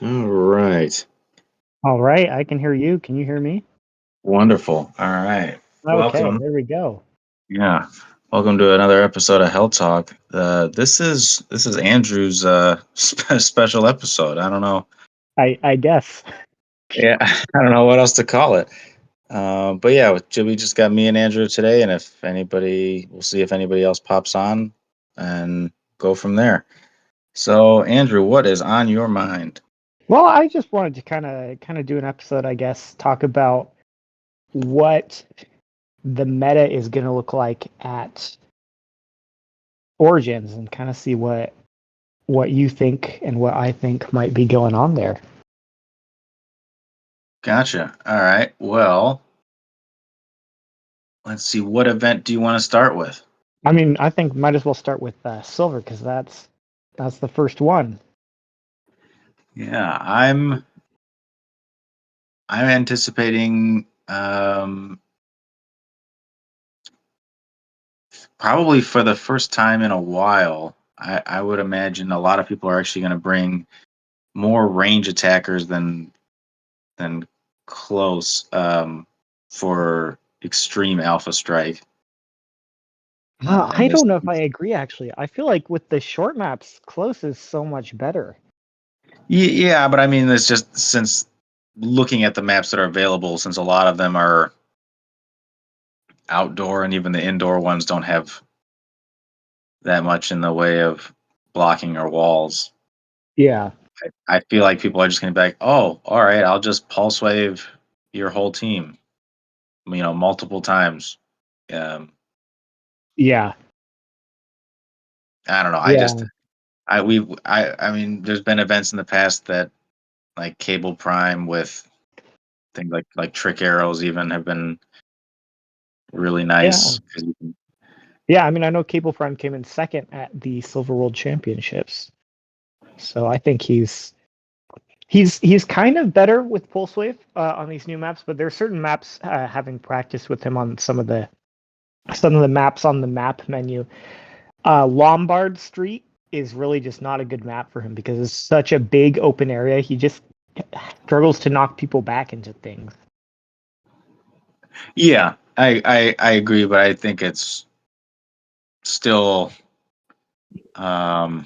All right. All right, I can hear you. Can you hear me? Wonderful. All right. Okay, Welcome. there we go. Yeah. Welcome to another episode of Hel Talk. This is Andrew's special episode. I don't know. I guess. Yeah, I don't know what else to call it. But yeah, we just got me and Andrew today, and if anybody, we'll see if anybody else pops on, and go from there. So, Andrew, what is on your mind? Well, I just wanted to kind of do an episode, I guess, talk about what the meta is going to look like at Origins and kind of see what you think and what I think might be going on there. Gotcha. All right. Well, let's see. What event do you want to start with? I mean, I think might as well start with Silver because that's the first one. Yeah, I'm anticipating probably for the first time in a while. I would imagine a lot of people are actually going to bring more range attackers than close for extreme alpha strike. In I this, don't know if I agree. Actually, I feel like with the short maps, close is so much better. yeah, but I mean, it's just since looking at the maps that are available, since a lot of them are outdoor and even the indoor ones don't have that much in the way of blocking or walls. Yeah. I feel like people are just going to be like, "Oh, all right, I'll just pulse wave your whole team, multiple times." Um, Yeah. I don't know. Yeah. I mean, there's been events in the past that like Cable Prime with things like trick arrows even have been really Yeah. nice. 'Cause you can- Yeah, I mean, I know Cable Prime came in second at the Silver World Championships, so I think he's kind of better with Pulse Wave on these new maps. But there are certain maps, having practiced with him on some of the maps on the map menu. Lombard Street is really just not a good map for him because it's such a big open area. He just struggles to knock people back into things. Yeah, I agree, but I think it's still um,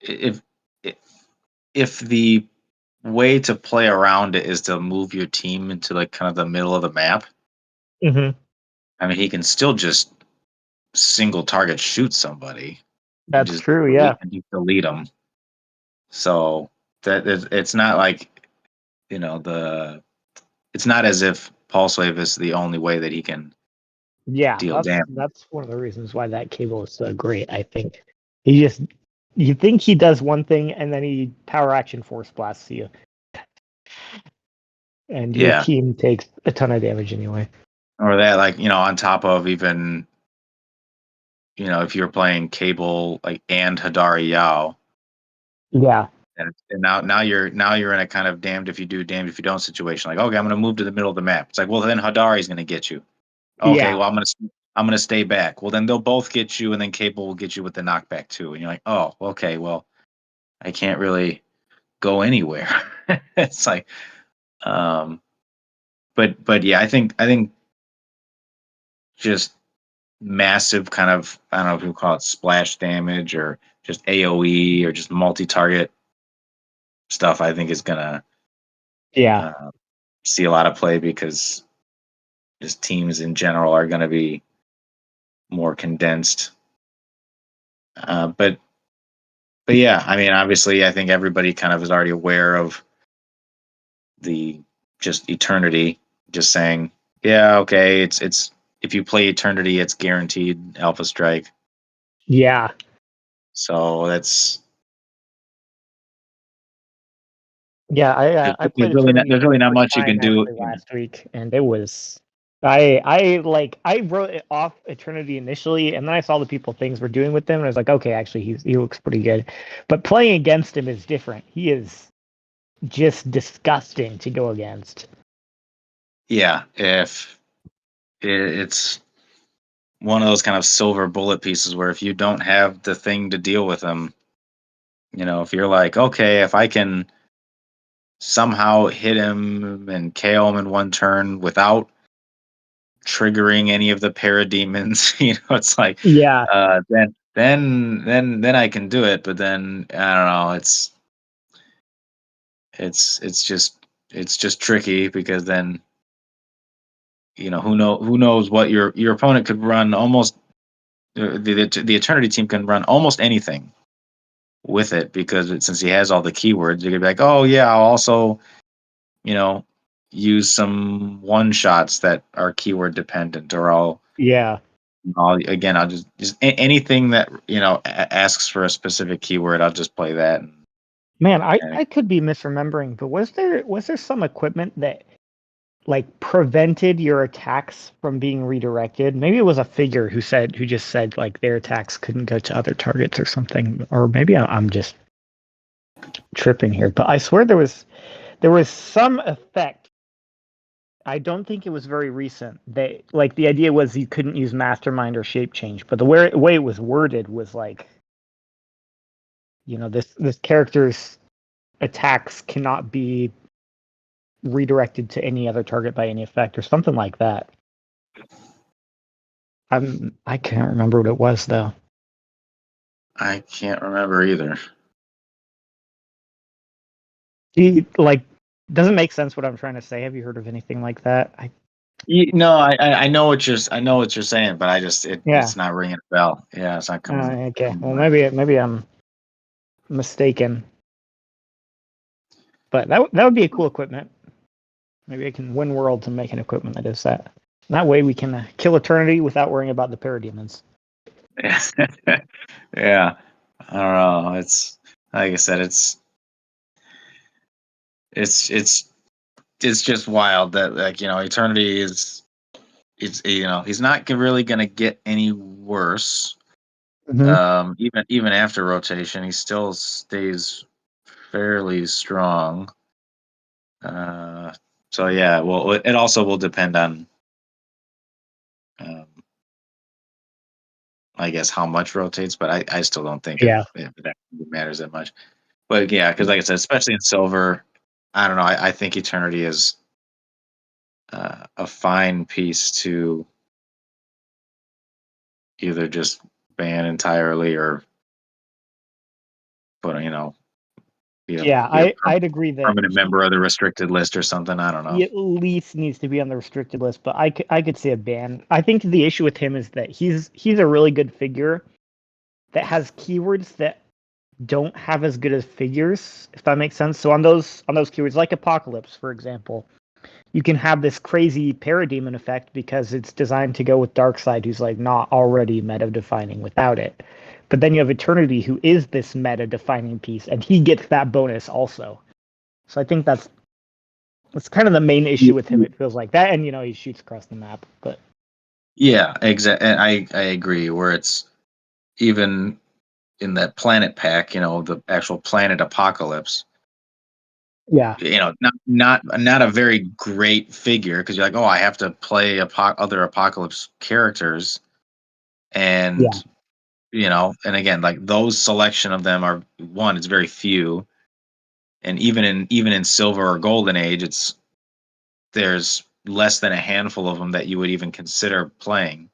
if if the way to play around it is to move your team into like kind of the middle of the map. Hmm. I mean, he can still just single target shoot somebody and That's true. Yeah. just delete them. So it's not like you know the it's not as if pulse wave is the only way that he can Yeah, deal that's damage. that's one of the reasons why that cable is so great. I think he just you think he does one thing and then he power action force blasts you, and your Yeah, team takes a ton of damage anyway. or that like on top of even if you're playing Cable like and Hadari Yao. Yeah, And now you're in a kind of damned if you do, damned if you don't situation. Like, okay, I'm going to move to the middle of the map. It's like, well, then Hadari's going to get you. Okay, yeah, well, I'm gonna stay back. Well, then they'll both get you, and then Cable will get you with the knockback too. And you're like, oh, okay, well, I can't really go anywhere. It's like, um, but yeah, I think just massive kind of I don't know if you call it splash damage or just AOE or just multi-target stuff. I think is gonna yeah, uh, see a lot of play because just teams in general are gonna be more condensed. But yeah, I mean, obviously, I think everybody kind of is already aware of the just eternity. Just saying, yeah, okay, it's if you play eternity, it's guaranteed alpha strike. yeah, So that's yeah. I there's played really not Eternity there's for really the not first much you time can do. actually last week, and it was. I wrote it off Eternity initially, and then I saw the people things were doing with them, and I was like, okay, actually, he looks pretty good. But playing against him is different. He is just disgusting to go against. Yeah, if it's one of those kind of silver bullet pieces where if you don't have the thing to deal with them, if you're like, okay, if I can somehow hit him and KO him in one turn without triggering any of the parademons, it's like, Yeah, then I can do it. But then I don't know. It's just tricky because then who knows what your opponent could run almost the Eternity team can run almost anything with it because since he has all the keywords, you could be like, oh yeah, I'll also you know use some one shots that are keyword dependent, or yeah. I'll just anything that asks for a specific keyword, I'll just play that. Man, I And I could be misremembering, but was there some equipment that like prevented your attacks from being redirected? Maybe it was a figure who just said like their attacks couldn't go to other targets or something, or maybe I'm just tripping here. But I swear there was some effect. I don't think it was very recent. They like the idea was you couldn't use mastermind or shape change, but the way it was worded was like, this character's attacks cannot be redirected to any other target by any effect or something like that. I can't remember what it was though. I can't remember either. Like, doesn't make sense what I'm trying to say. Have you heard of anything like that? No, I know what you're saying, but Yeah. it's not ringing a bell. Yeah, it's not coming. Okay. coming to Well, mind. maybe I'm mistaken, but that would be a cool equipment. Maybe I can win worlds and make an equipment that does that. That way we can kill eternity without worrying about the parademons. Yeah, I don't know. It's like I said, it's just wild that Eternity is he's not really gonna get any worse. Mm-hmm. Even after rotation, he still stays fairly strong. Uh, so yeah, well, it also will depend on, um, I guess, how much rotates, but I still don't think it, Yeah. it matters that much. But yeah, because like I said, especially in silver, I don't know. I think Eternity is a fine piece to either just ban entirely or put Yeah, be a I'd agree that permanent member of the restricted list or something. I don't know. he at least needs to be on the restricted list, but I could see a ban. I think the issue with him is that he's a really good figure that has keywords that don't have as good as figures, if that makes sense. So on those keywords, like Apocalypse, for example, you can have this crazy parademon effect because it's designed to go with Darkseid, who's like not already meta defining without it. But then you have Eternity, who is this meta defining piece, and he gets that bonus also. So I think that's kind of the main issue with him. It feels like that, and he shoots across the map. But Yeah, exactly. And I agree. Where it's even in that planet pack, the actual planet apocalypse. yeah, Not a very great figure because you're like, oh, I have to play other apocalypse characters, yeah, and and again, like those selection of them are one, it's very few, and even in silver or golden age, there's less than a handful of them that you would even consider playing.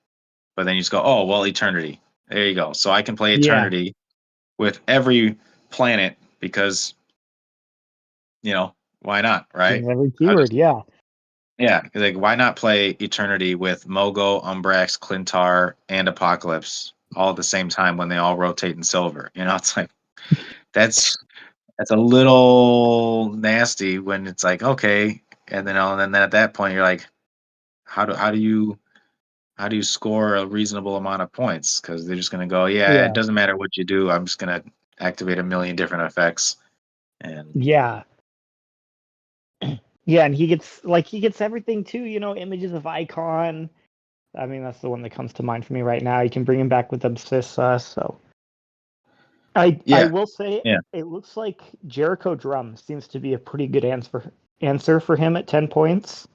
But then you just go, oh well, Eternity. There you go. So I can play yeah. Eternity with every planet because why not, right? Every I'll keyword, just yeah, Yeah, like why not play Eternity with Mogo, Umbrax, Clintar, and Apocalypse all at the same time when they all rotate in silver? It's like that's that's a little nasty when it's like, okay, and then at that point you're like, how do you score a reasonable amount of points? Because they're just gonna go, yeah, it yeah, doesn't matter what you do, I'm just gonna activate a million different effects. And yeah. Yeah, and he gets everything too, images of Icon. I mean, that's the one that comes to mind for me right now. You can bring him back with Abscissa. So I yeah, will say yeah, it looks like Jericho Drum seems to be a pretty good answer for him at 10 points.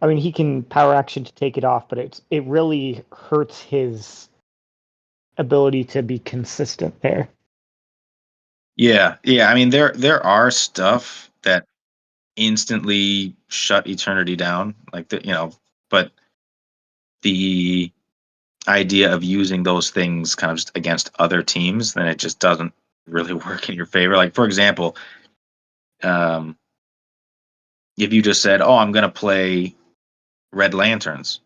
I mean, he can power action to take it off, but it really hurts his ability to be consistent there. Yeah, yeah. I mean, there are stuff that instantly shut eternity down, like but the idea of using those things kind of just against other teams, then it just doesn't really work in your favor. Like for example, um, if you just said, "Oh, I'm going to play Red Lanterns,"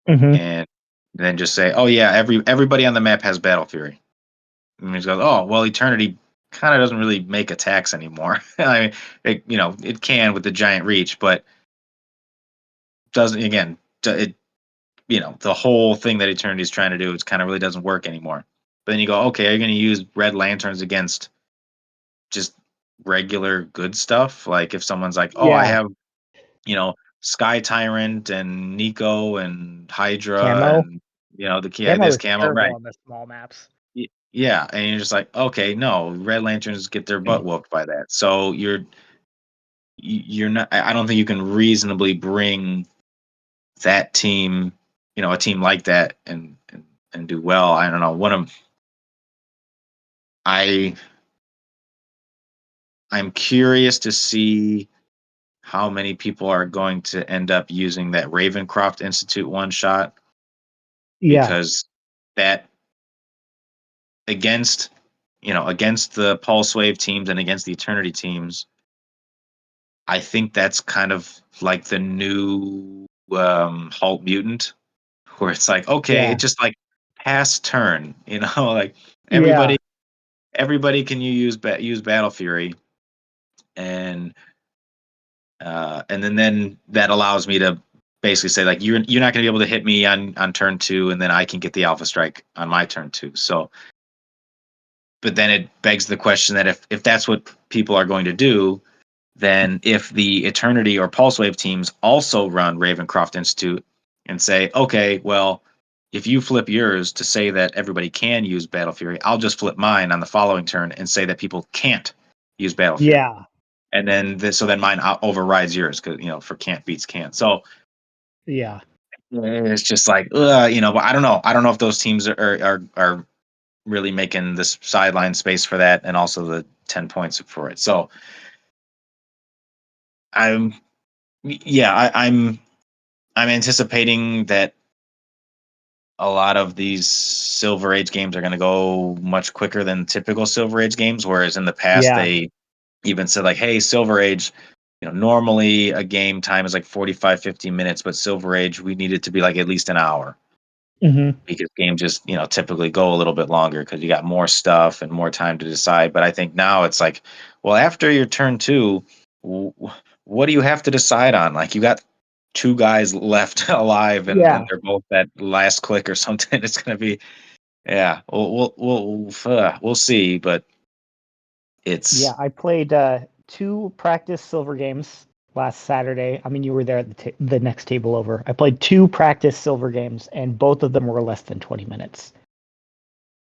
Hmm. and then just say, "Oh yeah, everybody on the map has Battle Fury," and he goes, "Oh well, Eternity kind of doesn't really make attacks anymore." I mean, it can with the giant reach, but doesn't again. It the whole thing that Eternity is trying to do is kind of really doesn't work anymore. But then you go, okay, are you going to use Red Lanterns against just regular good stuff? Like if someone's like, oh, I Yeah, have Sky Tyrant and Nico and Hydra camo. and Camo this is camo, terrible right? on the small maps. Yeah, and you're just like, okay, no, Red Lanterns get their butt whooped by that. So you're not. I don't think you can reasonably bring that team, a team like that, and do well. I don't know. I I'm curious to see how many people are going to end up using that Ravencroft Institute one shot, Yeah. because that against against the Pulse Wave teams and against the Eternity teams, I think that's kind of like the new Halt Mutant, where it's like, okay, Yeah. it's just like pass turn, like Yeah. everybody can use Battle Fury, and then that allows me to basically say like you're not going to be able to hit me on turn 2, and then I can get the Alpha Strike on my turn 2. So, but then it begs the question that if that's what people are going to do, then if the Eternity or Pulse Wave teams also run Ravencroft Institute and say, okay, well, if you flip yours to say that everybody can use Battle Fury, I'll just flip mine on the following turn and say that people can't use Battle Fury. Yeah. And then then mine overrides yours, because for can't beats can't. So Yeah. it's just like, but I don't know. I don't know if those teams are really making this sideline space for that, and also the 10 points for it. So I'm yeah, I'm anticipating that a lot of these Silver Age games are going to go much quicker than typical Silver Age games, whereas in the past Yeah. they even said like, hey, Silver Age, normally a game time is like 45, 50 minutes, but Silver Age, we need it to be like at least an hour, Hmm. because games just, typically go a little bit longer because you got more stuff and more time to decide. But I think now it's like, well, after your turn 2, what do you have to decide on? Like you got two guys left alive, and Yeah. they're both that last click or something. It's going to be, yeah, we'll see, but Yeah. it's, I played 2 practice silver games last Saturday. I mean, you were there at the next table over. I played 2 practice silver games, and both of them were less than 20 minutes.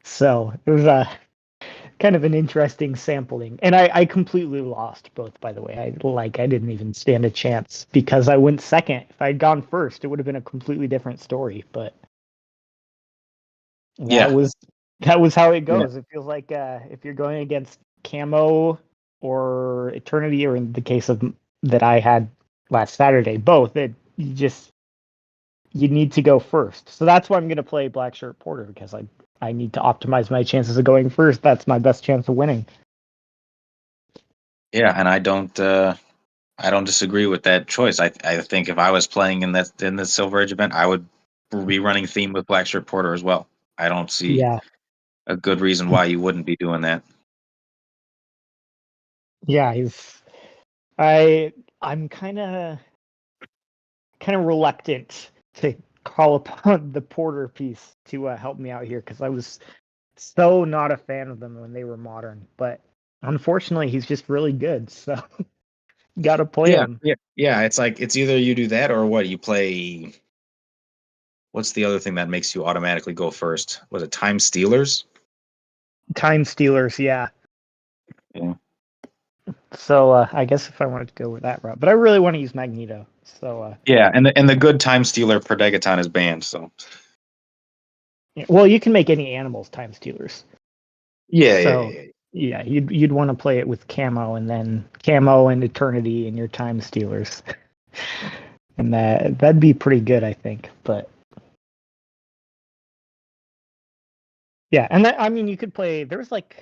So it was kind of an interesting sampling. And I completely lost both, by the way. I didn't even stand a chance because I went second. If I'd gone first, it would have been a completely different story. But that yeah, was that was how it yeah, goes. It feels like if you're going against Camo or Eternity, or in the case of that I had last Saturday, both, you need to go first. So that's why I'm going to play Black Shirt Porter, because I need to optimize my chances of going first. That's my best chance of winning. yeah. And I don't disagree with that choice. I think if I was playing in the Silver Age event, I would be running theme with Black Shirt Porter as well. I don't see Yeah. a good reason why you wouldn't be doing that. Yeah, I I'm kind of reluctant to call upon the Porter piece to help me out here, because I was so not a fan of them when they were modern. But unfortunately, he's just really good, so got to play Yeah, him. yeah, yeah. It's like it's either you do that or what you play. What's the other thing that makes you automatically go first? Was it Time Stealers? Time Stealers, yeah. Yeah. So I guess if I wanted to go with that route, but I really want to use Magneto. So Yeah, and the good Time Stealer Predagaton is banned. So well, you can make any animals Time Stealers. yeah, yeah, So yeah. Yeah, you'd want to play it with camo and then camo and eternity and your time stealers. And that'd be pretty good, I think. But yeah, and that, I mean, you could play. There was like,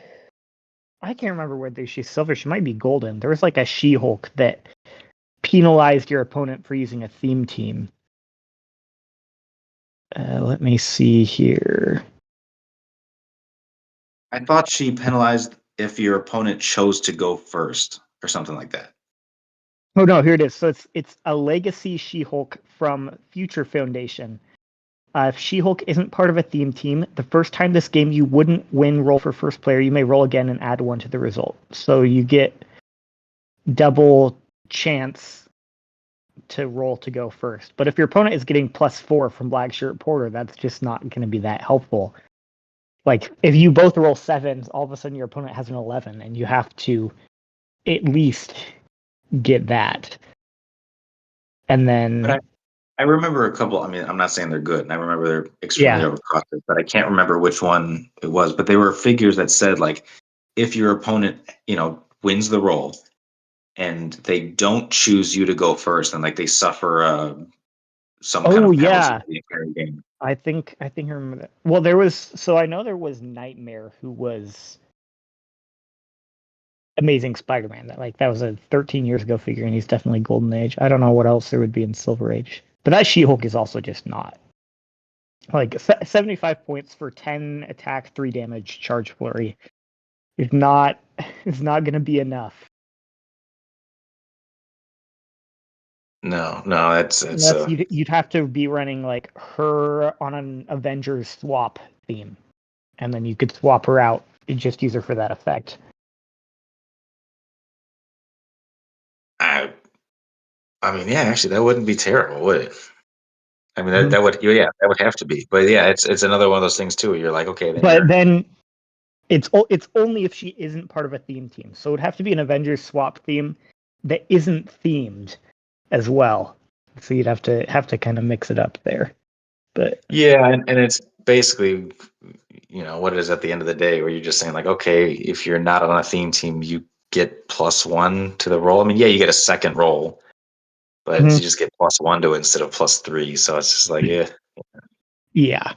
I can't remember whether she's silver. She might be golden. There was like a She-Hulk that penalized your opponent for using a theme team. Let me see here. I thought she penalized if your opponent chose to go first or something like that. Oh no, here it is. So it's a legacy She-Hulk from Future Foundation. If She-Hulk isn't part of a theme team, the first time this game you wouldn't win roll for first player, you may roll again and add one to the result. So you get double chance to roll to go first. But if your opponent is getting +4 from Black Shirt Porter, that's just not going to be that helpful. Like if you both roll 7s, all of a sudden your opponent has an 11, and you have to at least get that. And then But I remember a couple. I mean, I'm not saying they're good, and I remember they're extremely yeah. overcosted, but I can't remember which one it was. But they were figures that said like, if your opponent, wins the roll, and they don't choose you to go first, and like they suffer some kind Oh of penalty yeah. for the entire game. I think I remember that. Well, I know there was Nightmare who was Amazing Spider-Man. That was a 13 years ago figure, and he's definitely Golden Age. I don't know what else there would be in Silver Age, but that She-Hulk is also just not like 75 points for 10 attack, 3 damage, charge flurry. It's not it's not going to be enough. No, that's Unless you'd have to be running like her on an Avengers swap theme, and then you could swap her out and just use her for that effect. I mean, yeah, actually, that wouldn't be terrible, would it? I mean, Mhm. that would, yeah, that would have to be. But yeah, it's another one of those things too. You're like, okay, then But you're. then it's only if she isn't part of a theme team. So it'd have to be an Avengers swap theme that isn't themed as well. So you'd have to kind of mix it up there. But Yeah, and it's basically, what it is at the end of the day, where you're just saying like, okay, if you're not on a theme team, you get +1 to the roll. I mean, yeah, you get a second roll, but Mhm. you just get +1 to it instead of +3. So it's just like, yeah. Yeah,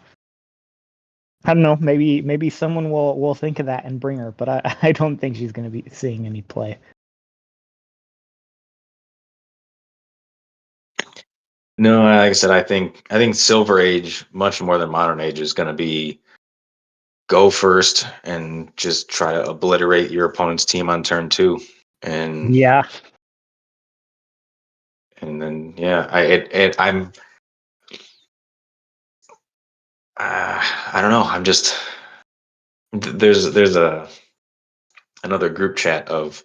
I don't know. Maybe someone will think of that and bring her, but I don't think she's going to be seeing any play. No, like I said, I think Silver Age, much more than Modern Age, is going to be go first and just try to obliterate your opponent's team on turn 2, and Yeah, then yeah, I don't know. I'm just there's a another group chat of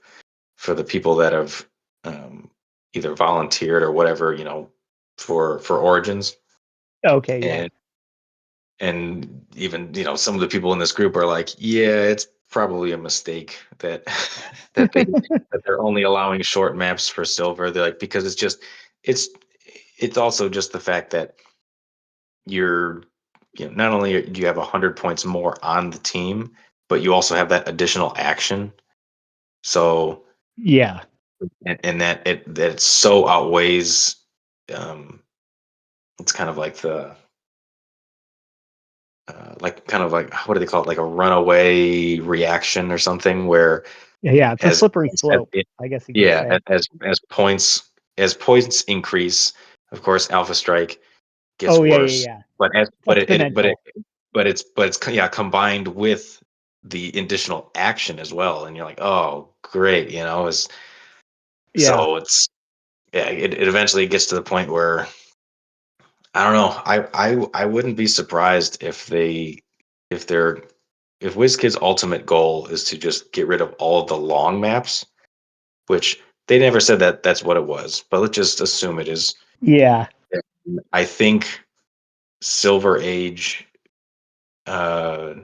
for the people that have either volunteered or whatever, for Origins, okay, yeah, and even some of the people in this group are like, yeah, it's probably a mistake that that they're only allowing short maps for silver. They're like, because it's it's also just the fact that you're not only do you have 100 points more on the team, but you also have that additional action. So yeah, and that it so outweighs. um it's kind of like the like kind of like, what do they call it, like a runaway reaction or something, where yeah. It's a as, slippery slope, I guess you could yeah, say. as points increase, of course Alpha Strike gets Oh yeah, yeah, worse, yeah. but as It's exponential. it's yeah, combined with the additional action as well, and you're like, oh great, is Yeah, so it's yeah, it eventually gets to the point where I don't know. I wouldn't be surprised if they're if WizKid's ultimate goal is to just get rid of all of the long maps, which they never said that that's what it was, but let's just assume it is. yeah, I think Silver Age, uh,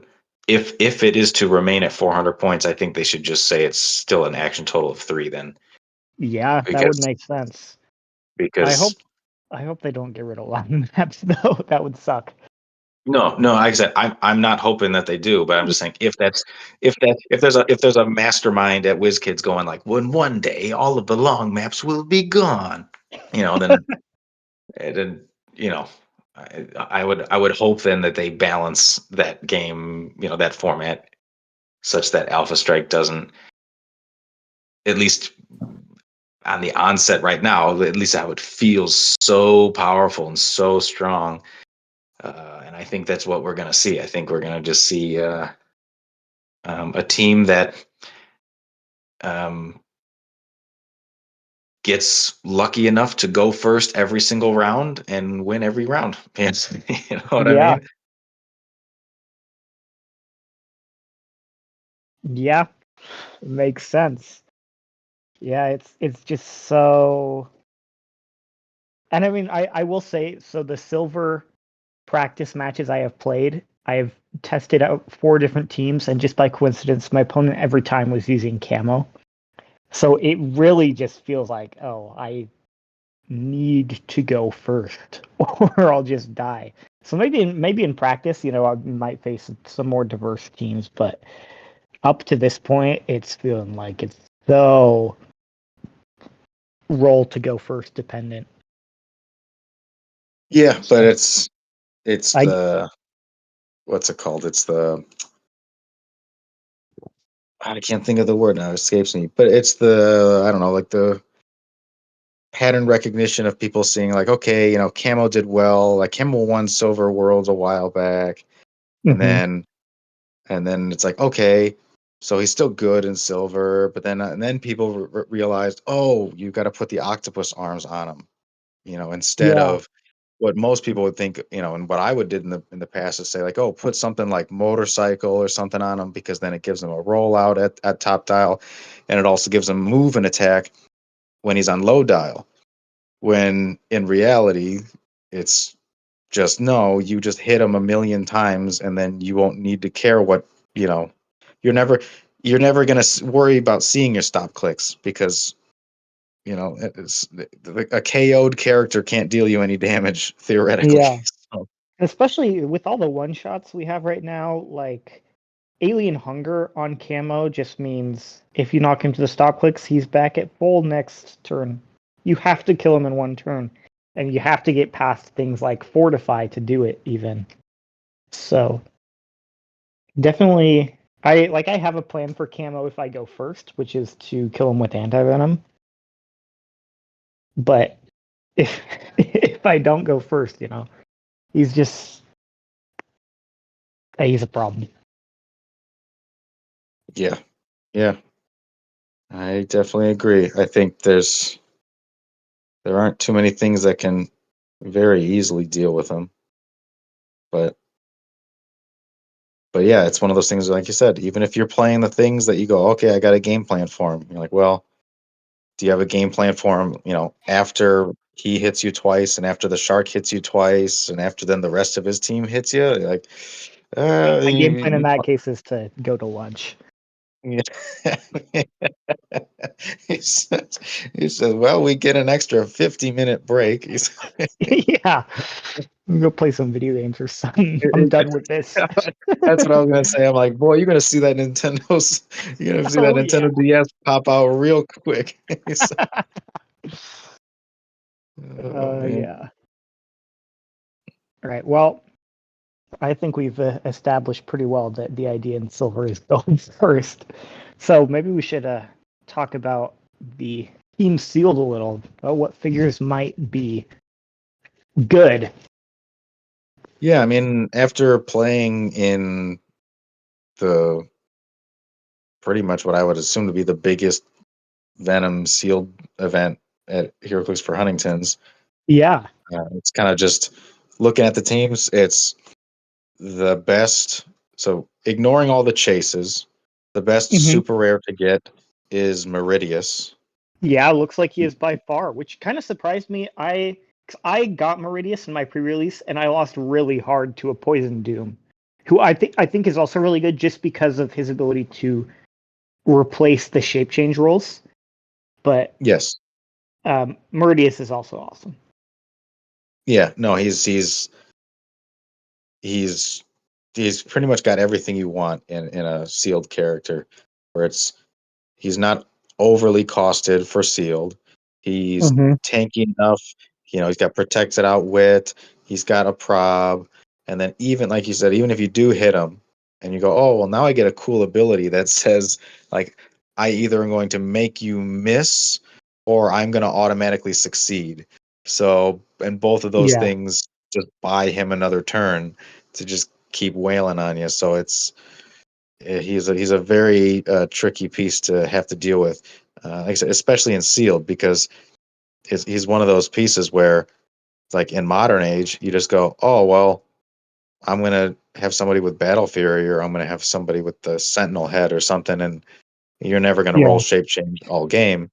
if it is to remain at 400 points, I think they should just say it's still an action total of 3 then, yeah. That would because make sense. I because hope I hope they don't get rid of Latin maps though. That would suck. No, like I said, I'm not hoping that they do, but I'm just saying if there's a mastermind at WizKids going like, when one day all of the long maps will be gone, then you know, I would hope then that they balance that game, that format, such that Alpha Strike doesn't, at least on the onset right now, at least how it feels so powerful and so strong. And I think that's what we're going to see. I think we're going to just see a team that um, gets lucky enough to go first every single round and win every round. You know what I Yeah. mean? Yeah. Makes sense. Yeah, it's just so. And I mean, I will say, so the silver practice matches I have played, I've tested out 4 different teams, and just by coincidence, my opponent every time was using camo. So it really just feels like, oh, I need to go first, or I'll just die. So maybe in practice, I might face some more diverse teams, but up to this point, it's feeling like it's so roll to go first dependent. Yeah, but So it's I the, what's it called? It's the, I can't think of the word now. It escapes me. But it's the, I don't know, like the pattern recognition of people seeing like, okay, Camo did well. Like Camo won Silver Worlds a while back, and Mhm. then it's like, okay, so he's still good in silver, but then people realized, oh, you got to put the octopus arms on him, instead Yeah, of what most people would think, and what I would did in the past is say like, oh, put something like motorcycle or something on him, because then it gives him a rollout at top dial, and it also gives him move and attack when he's on low dial. When in reality, it's just, no, you just hit him a million times, and then you won't need to care what, you know, you're never you're never going to worry about seeing your stop clicks, because it's a KO'd character can't deal you any damage theoretically. yeah. So, Especially with all the one shots we have right now, like Alien Hunger on camo just means if you knock him to the stop clicks, he's back at full next turn. You have to kill him in one turn, and you have to get past things like Fortify to do it, even. So definitely, I have a plan for camo if I go first, which is to kill him with anti venom. But if if I don't go first, he's just he's a problem. yeah, yeah, I definitely agree. I think there aren't too many things that can very easily deal with him, but yeah, it's one of those things, like you said, even if you're playing the things that you go, okay, I got a game plan for him, you're like, well, do you have a game plan for him, after he hits you twice, and after the shark hits you twice, and after then the rest of his team hits you? Like, My game plan in that case is to go to lunch. he says, well, we get an extra 50-minute break. Yeah, go play some video games or something. I'm done with this. That's what I was gonna say. I'm like, boy, you're gonna see that Oh yeah. Nintendo DS pop out real quick. Oh man. Yeah. All right. Well, I think we've established pretty well that the idea in silver is going first. So maybe we should talk about the team sealed a little. What figures might be good? Yeah, I mean, after playing in the pretty much what I would assume to be the biggest Venom sealed event at HeroClix for Huntington's, Yeah. it's kind of just looking at the teams. It's the best. So ignoring all the chases, the best Hmm. super rare to get is Meridius. Yeah, looks like he is by far, which kind of surprised me. I got Meridius in my pre-release, and I lost really hard to a Poison Doom, who I think is also really good just because of his ability to replace the shape change rules. But Yes. Meridius is also awesome. Yeah. No, he's he's pretty much got everything you want in a sealed character, where he's not overly costed for sealed. He's Mm-hmm. tanky enough. He's got protected out wit. He's got a prob, and then even like you said, even if you do hit him, and you go, oh well, now I get a cool ability that says like I either am going to make you miss or I'm going to automatically succeed. So, and both of those Yeah. things just buy him another turn to just keep wailing on you. So he's a very tricky piece to have to deal with, like I said, especially in sealed, because he's one of those pieces where, like in modern age, you just go, oh well, I'm gonna have somebody with battle fury, or I'm gonna have somebody with the sentinel head or something, and you're never gonna roll Yeah. shape change all game.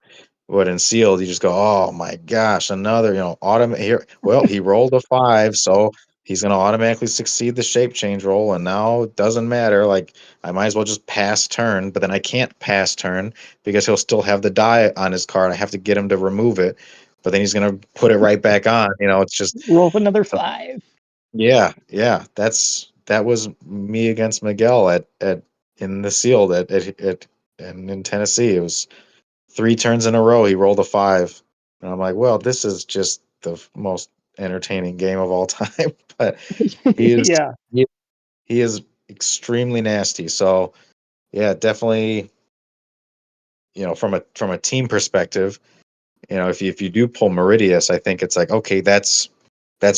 But in sealed, you just go, oh my gosh, another, here. Well, he rolled a 5, so he's going to automatically succeed the shape change roll, and now it doesn't matter. Like, I might as well just pass turn, but then I can't pass turn because he'll still have the die on his card. I have to get him to remove it, but then he's going to put it right back on. It's just, Roll up another so, 5. yeah. That was me against Miguel at in the sealed and in Tennessee. It was 3 turns in a row, he rolled a 5. And I'm like, well, this is just the most entertaining game of all time. But he is Yeah. he is extremely nasty. So yeah, definitely, from a team perspective, if you do pull Meridius, I think it's like, okay, that's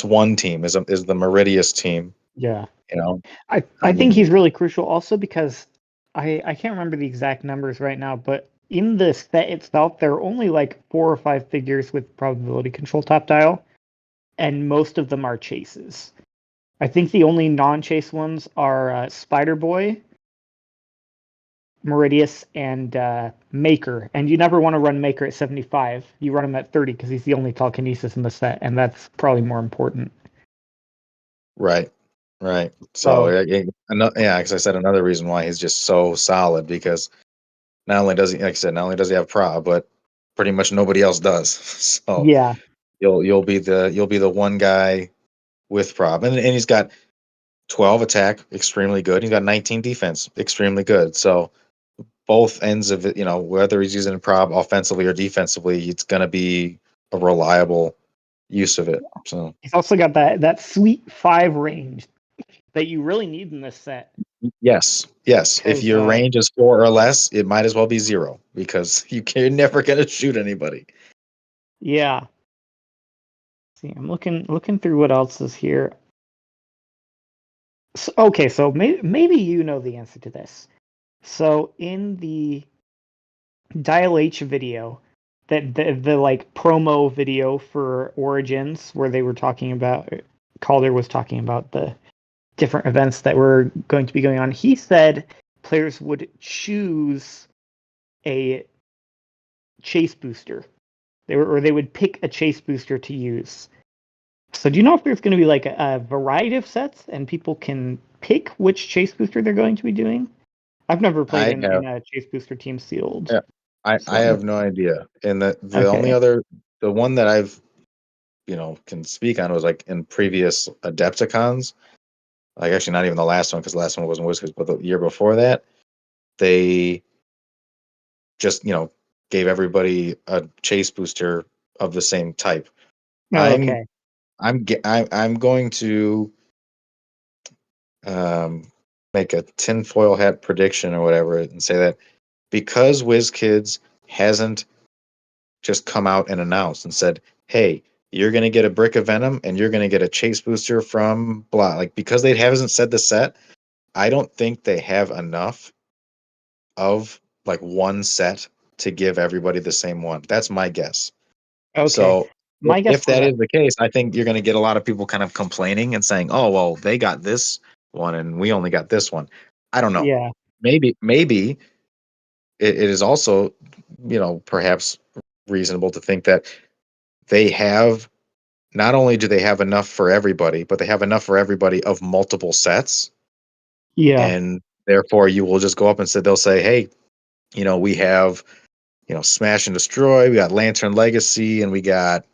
one team is the Meridius team. Yeah. You know, I I think mean, he's really crucial also because I can't remember the exact numbers right now, but in the set itself, there are only like 4 or 5 figures with probability control top dial, and most of them are chases. I think the only non-chase ones are Spider Boy, Meridius, and Maker. And you never want to run Maker at 75. You run him at 30 because he's the only telekinesis in the set, and that's probably more important. right, right. So So yeah, because I said another reason why he's just so solid, because not only does he, like I said, not only does he have prob, but pretty much nobody else does. So yeah, you'll be the one guy with prob, and he's got 12 attack, extremely good. He's got 19 defense, extremely good. So both ends of it, whether he's using prob offensively or defensively, it's gonna be a reliable use of it. So he's also got that sweet 5 range that you really need in this set. yes. If Because your range is 4 or less, it might as well be 0, because you're never gonna shoot anybody. yeah, see, I'm looking through what else is here. So, okay, so maybe you know the answer to this. So in the Dial H video, that the like promo video for Origins, where they were talking about Calder was talking about the different events that were going to be going on, he said players would choose a chase booster. They would pick a chase booster to use. So do you know if there's going to be like a variety of sets and people can pick which chase booster they're going to be doing? I've never played I have in a chase booster team sealed, Yeah, I so I'm have no idea. And the only okay. other, the one that I've can speak on was like in previous Adepticons. Like, actually not even the last one, because the last one wasn't Wizards, but the year before that, they just gave everybody a chase booster of the same type. Oh, I'm okay. I'm going to um, make a tinfoil hat prediction or whatever, and say that because WizKids hasn't just come out and announced and said, "Hey, you're going to get a brick of venom and you're going to get a chase booster from blah." Like, because they haven't said the set, I don't think they have enough of like one set to give everybody the same one. That's my guess. Okay. So My guess if for that that. is the case, I think you're going to get a lot of people kind of complaining and saying, "Oh, well, they got this one and we only got this one." I don't know. Yeah. Maybe it is also, perhaps reasonable to think that they have, not only do they have enough for everybody, but they have enough for everybody of multiple sets, Yeah. and therefore you will just go up and say, they'll say, "Hey, we have, Smash and Destroy, we got Lantern Legacy, and we got,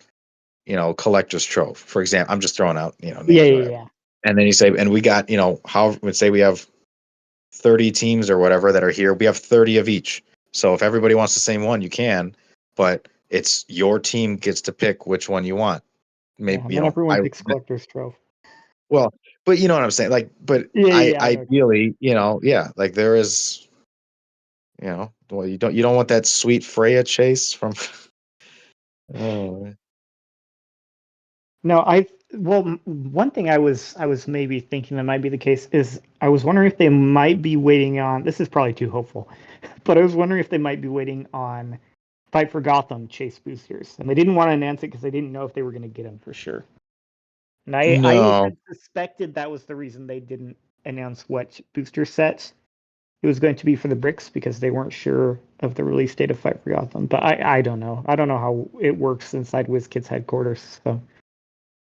Collector's Trove," for example. I'm just throwing out, Yeah. names or Yeah. whatever. Yeah. And then you say, and we got, how would say we have 30 teams or whatever that are here. We have 30 of each. So if everybody wants the same one, you can, but it's your team gets to pick which one you want. Yeah, Maybe, and then everyone picks Collector's Trove. well, but you know what I'm saying? Like, but Yeah, ideally, yeah, like there is, well, you don't want that sweet Freya chase from, oh, No, one thing I was maybe thinking that might be the case is I was wondering if they might be waiting on. This is probably too hopeful, but I was wondering if they might be waiting on Fight for Gotham chase boosters, and they didn't want to announce it because they didn't know if they were going to get them for sure. And I no, had suspected that was the reason they didn't announce what booster sets it was going to be for the bricks because they weren't sure of the release date of Fight for Gotham. But I don't know. I don't know how it works inside WizKids headquarters. So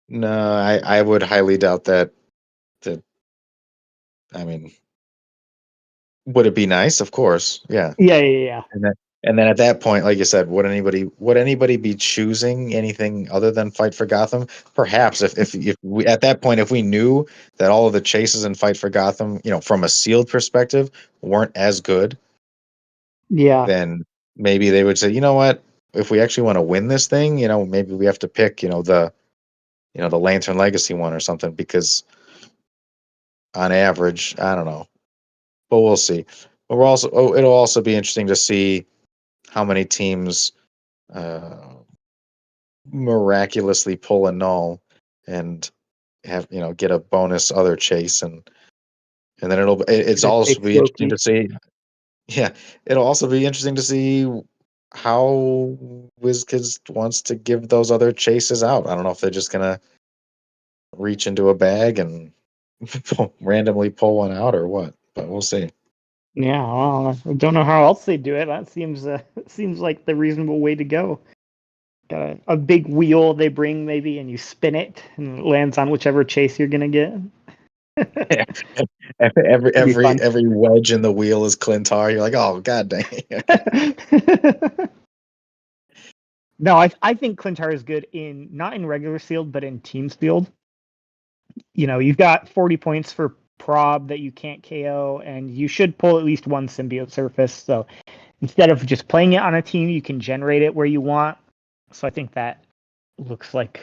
no, I would highly doubt that, I mean, would it be nice? Of course. Yeah. yeah. And then at that point, like you said, would anybody be choosing anything other than Fight for Gotham? Perhaps if we at that point, if we knew that all of the chases in Fight for Gotham, from a sealed perspective, weren't as good, Yeah. then maybe they would say, you know what, if we actually want to win this thing, maybe we have to pick, the Lantern Legacy one or something, because on average, I don't know, but we'll see. But it'll also be interesting to see how many teams uh, miraculously pull a null and have get a bonus other chase, and then it's That also takes be interesting Loki. to see. Yeah, it'll also be interesting to see how WizKids wants to give those other chases out. I don't know if they're just gonna reach into a bag and randomly pull one out or what, but we'll see. Yeah, well, I don't know how else they do it. That seems like the reasonable way to go. Got a big wheel they bring maybe, and you spin it, and it lands on whichever chase you're gonna get. every It'd be every fun. every wedge in the wheel is Clintar. You're like, oh god dang. No, I think Clintar is good in not in regular sealed, but in team sealed. You've got 40 points for prob that you can't KO, and you should pull at least one symbiote surface. So instead of just playing it on a team, you can generate it where you want. So I think that looks like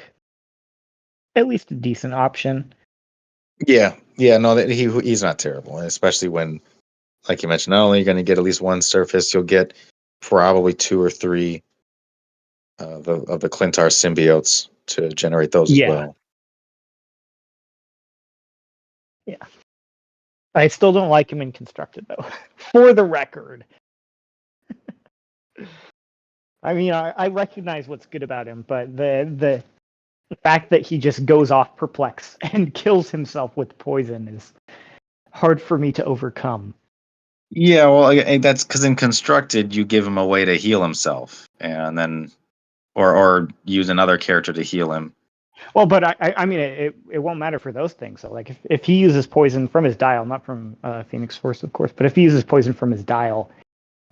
at least a decent option. Yeah, no, that he's not terrible, especially when, like you mentioned, not only are you going to get at least one surface, you'll get probably two or three of the Clintar symbiotes to generate those as Yeah, well. yeah. I still don't like him in constructed though. For the record, I mean, I recognize what's good about him, but the fact that he just goes off perplex and kills himself with poison is hard for me to overcome. Yeah, well, that's because in constructed you give him a way to heal himself, and then or use another character to heal him. Well, but I mean, it won't matter for those things. So, like, if he uses poison from his dial, not from Phoenix Force, of course, but if he uses poison from his dial,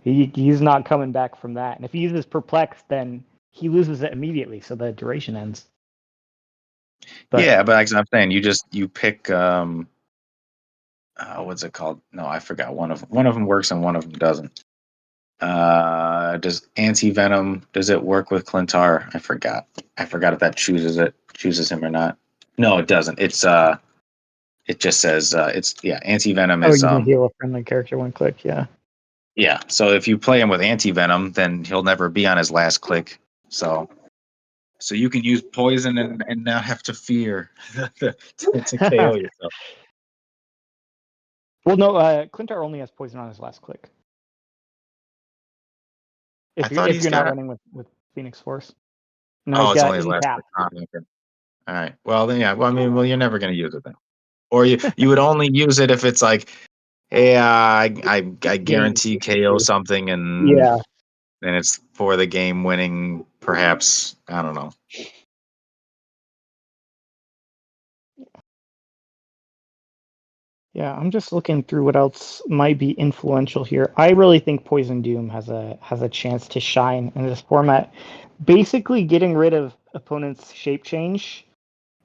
he's not coming back from that. And if he uses perplex, then he loses it immediately, so the duration ends. But Yeah, but like I'm saying, you pick what's it called? No, I forgot. One of them works and one of them doesn't. Does anti venom? Does it work with Clintar? I forgot. I forgot if that chooses him or not. No, it doesn't. It just says it's anti venom oh, is you can heal a friendly character one click. Yeah. yeah. So if you play him with anti venom, then he'll never be on his last click. So you can use poison and not have to fear to KO yourself. Well, no, Clintar only has poison on his last click. I If you're thought if he's you're not got. running with Phoenix Force, no, Oh, he's it's got only his last incap. click. Oh, okay. All right. Well, then yeah. Well, I mean, you're never going to use it then, or you would only use it if it's like, hey, I Game guarantee KO changer. something, and Yeah. then it's for the game winning. Perhaps I don't know. Yeah, I'm just looking through what else might be influential here. I really think Poison Doom has a chance to shine in this format. Basically, getting rid of opponents' shape change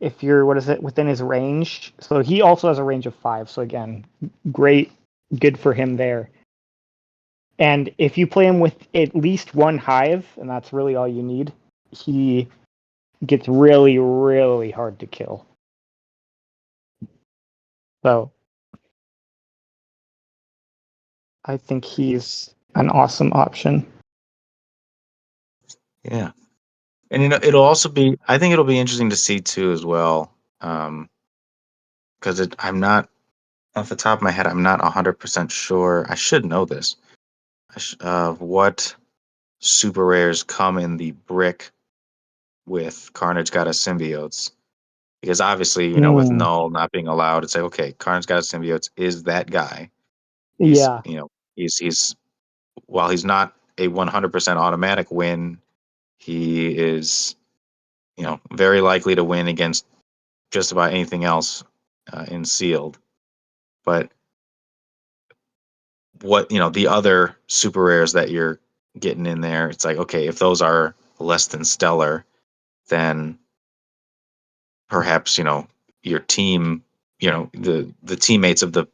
if you're within his range. So he also has a range of 5. So again, good for him there. And if you play him with at least one hive, and that's really all you need, he gets really, really hard to kill. So I think he's an awesome option. Yeah. And I think it'll be interesting to see too as well. Because I'm not, off the top of my head, I'm not 100% sure. I should know this. What super rares come in the brick with Carnage Goddess symbiotes? Because obviously, with Null not being allowed, it's like, okay, Carnage Goddess symbiotes is that guy. He's, Yeah. he's while he's not a 100% automatic win, he is, very likely to win against just about anything else in sealed. But what the other super rares that you're getting in there, it's like, okay, if those are less than stellar, then perhaps your team, the teammates of the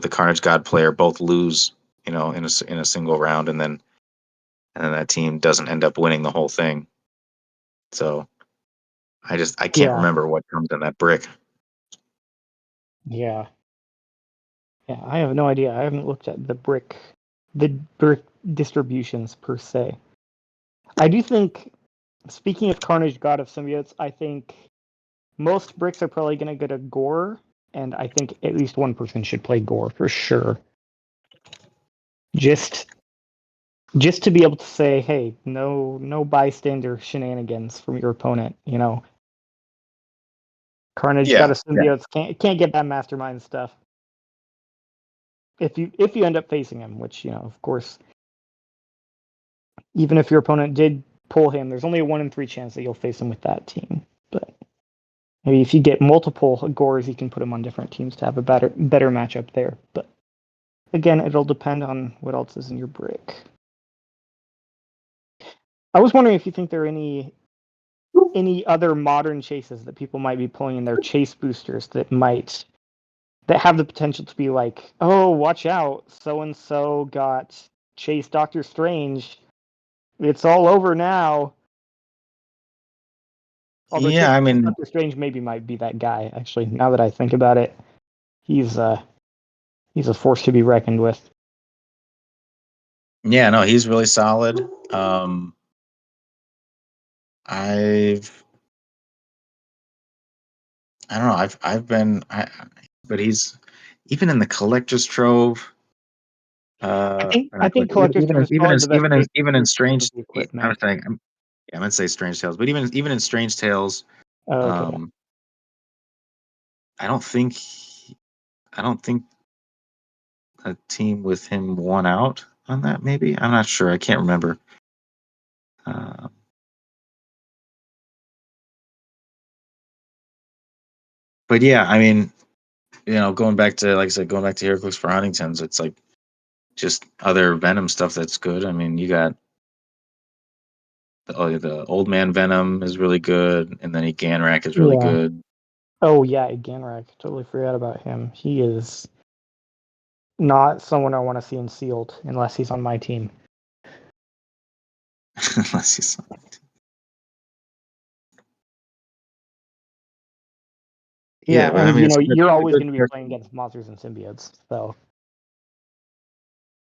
Carnage God player both lose, in a single round, and then that team doesn't end up winning the whole thing. So I can't remember what comes in that brick. Yeah. Yeah, I have no idea. I haven't looked at the brick distributions per se. I do think, speaking of Carnage God of Symbiotes, I think most bricks are probably going to get a Gore, and I think at least one person should play Gore for sure. Just to be able to say, hey, no bystander shenanigans from your opponent, Carnage God of Symbiotes can't get that mastermind stuff. If you end up facing him, which, of course, even if your opponent did pull him, there's only a 1 in 3 chance that you'll face him with that team. But maybe if you get multiple Gores, you can put him on different teams to have a better matchup there. But again, it'll depend on what else is in your brick. I was wondering if you think there are any other modern chases that people might be pulling in their chase boosters that have the potential to be like, oh, watch out, so and so got chase Doctor Strange. It's all over now. Although Doctor Strange maybe might be that guy. Actually, now that I think about it, he's a force to be reckoned with. Yeah, no, he's really solid. I don't know. But he's even in the collector's trove. I think collector's trove is probably the best. Even in strange, equipment. I'm gonna say Strange Tales, but even in Strange Tales, okay. I don't think a team with him won out on that. Maybe, I'm not sure. I can't remember. But yeah, I mean, going back to, like I said, Heroclix for Huntington's, it's like just other Venom stuff that's good. I mean, you got the Old Man Venom is really good, and then Ganrak is really good. Oh yeah, Ganrak. Totally forgot about him. He is not someone I want to see in sealed unless he's on my team. Unless he's on my team. Yeah, but and you're always going to be playing against monsters and symbiotes, so.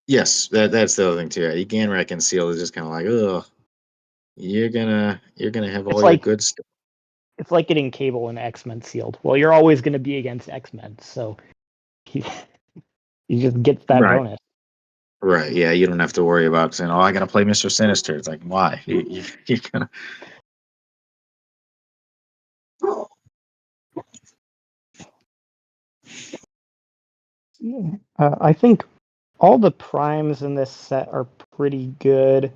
Yes, that's the other thing too. Yeah, Ganrak and Seal is just kind of like, ugh, you're gonna have all your good stuff. It's like getting Cable and X-Men sealed. Well, you're always going to be against X-Men, so he just gets that bonus. Right. Yeah, you don't have to worry about saying, "Oh, I gotta play Mr. Sinister." It's like, why? You're gonna. I think all the primes in this set are pretty good.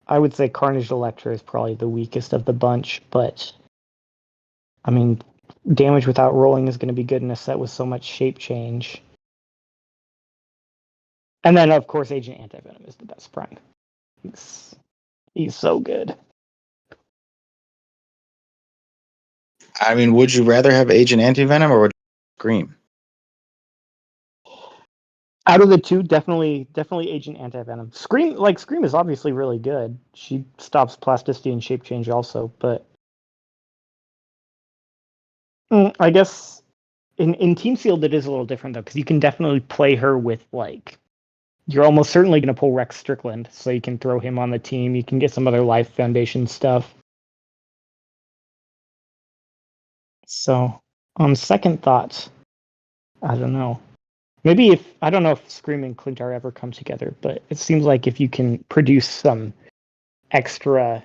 I would say Carnage Electra is probably the weakest of the bunch, but I mean, damage without rolling is going to be good in a set with so much shape change. And then, of course, Agent Anti-Venom is the best prime. He's so good. I mean, would you rather have Agent Anti-Venom or would you Scream? Out of the two, definitely Agent Anti-Venom. Scream is obviously really good. She stops plasticity and shape change also, but I guess in Team Sealed it is a little different though, because you can definitely play her with like you're almost certainly going to pull Rex Strickland, so you can throw him on the team. You can get some other Life Foundation stuff. So on second thoughts, I don't know. Maybe if I don't know if Scream and Clintar ever come together, but it seems like if you can produce some extra